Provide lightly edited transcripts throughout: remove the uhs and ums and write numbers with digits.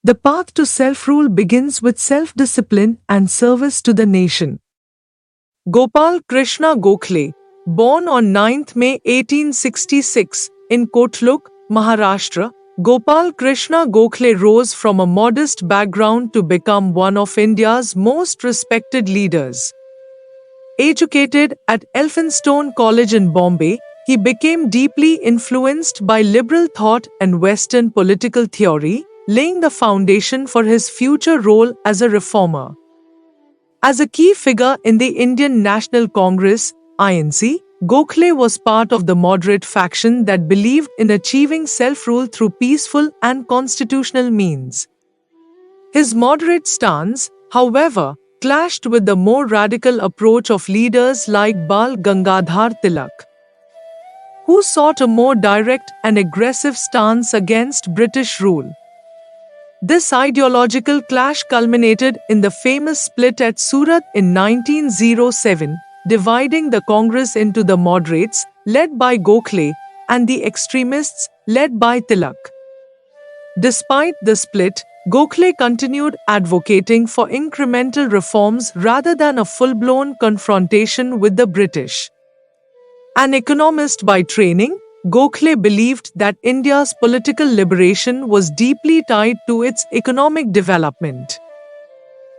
The path to self-rule begins with self-discipline and service to the nation. Gopal Krishna Gokhale, born on 9th May 1866 in Kotluk, Maharashtra, Gopal Krishna Gokhale rose from a modest background to become one of India's most respected leaders. Educated at Elphinstone College in Bombay, he became deeply influenced by liberal thought and Western political theory, laying the foundation for his future role as a reformer. As a key figure in the Indian National Congress (INC), Gokhale was part of the moderate faction that believed in achieving self-rule through peaceful and constitutional means. His moderate stance, however, clashed with the more radical approach of leaders like Bal Gangadhar Tilak, who sought a more direct and aggressive stance against British rule. This ideological clash culminated in the famous split at Surat in 1907, dividing the Congress into the moderates, led by Gokhale, and the extremists, led by Tilak. Despite the split, Gokhale continued advocating for incremental reforms rather than a full-blown confrontation with the British. An economist by training, Gokhale believed that India's political liberation was deeply tied to its economic development.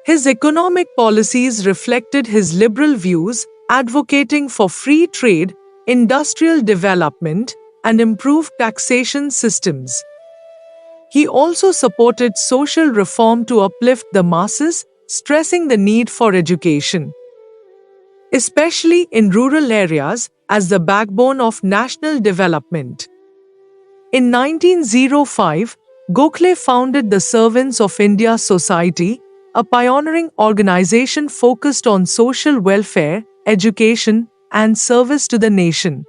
His economic policies reflected his liberal views, advocating for free trade, industrial development, and improved taxation systems. He also supported social reform to uplift the masses, stressing the need for education, especially in rural areas, as the backbone of national development. In 1905, Gokhale founded the Servants of India Society, a pioneering organization focused on social welfare, education, and service to the nation.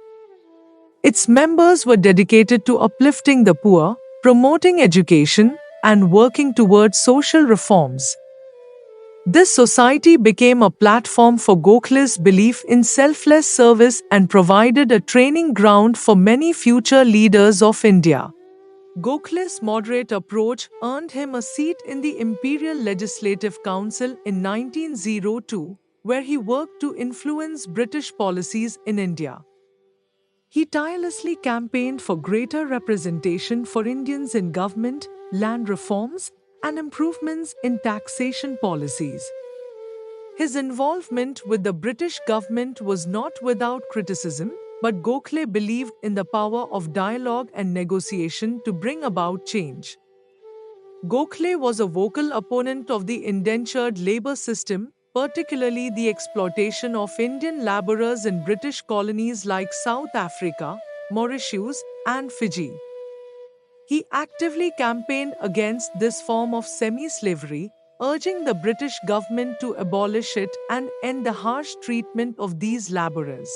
Its members were dedicated to uplifting the poor, promoting education, and working towards social reforms. This society became a platform for Gokhale's belief in selfless service and provided a training ground for many future leaders of India. Gokhale's moderate approach earned him a seat in the Imperial Legislative Council in 1902, where he worked to influence British policies in India. He tirelessly campaigned for greater representation for Indians in government, land reforms, and improvements in taxation policies. His involvement with the British government was not without criticism, but Gokhale believed in the power of dialogue and negotiation to bring about change. Gokhale was a vocal opponent of the Indentured Labor System, particularly the exploitation of Indian laborers in British colonies like South Africa, Mauritius, and Fiji. He actively campaigned against this form of semi-slavery, urging the British government to abolish it and end the harsh treatment of these laborers.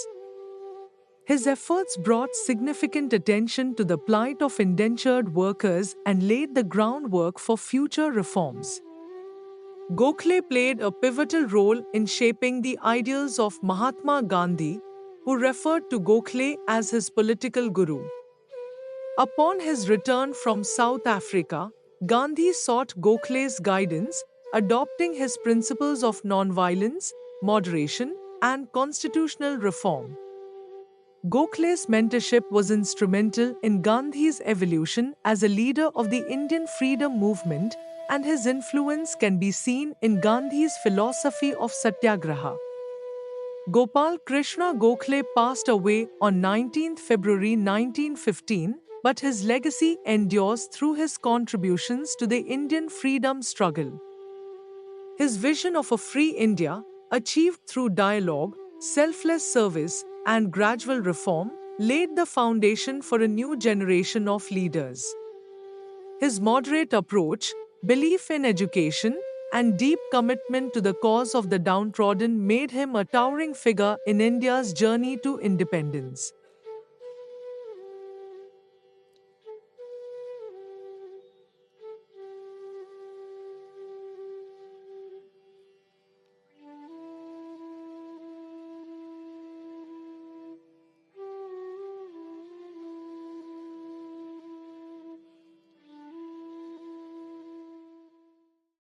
His efforts brought significant attention to the plight of indentured workers and laid the groundwork for future reforms. Gokhale played a pivotal role in shaping the ideals of Mahatma Gandhi, who referred to Gokhale as his political guru. Upon his return from South Africa, Gandhi sought Gokhale's guidance, adopting his principles of nonviolence, moderation, and constitutional reform. Gokhale's mentorship was instrumental in Gandhi's evolution as a leader of the Indian freedom movement, and his influence can be seen in Gandhi's philosophy of satyagraha. Gopal Krishna Gokhale passed away on 19 February 1915, but his legacy endures through his contributions to the Indian freedom struggle. His vision of a free India, achieved through dialogue, selfless service, and gradual reform, laid the foundation for a new generation of leaders. His moderate approach, belief in education, and deep commitment to the cause of the downtrodden made him a towering figure in India's journey to independence.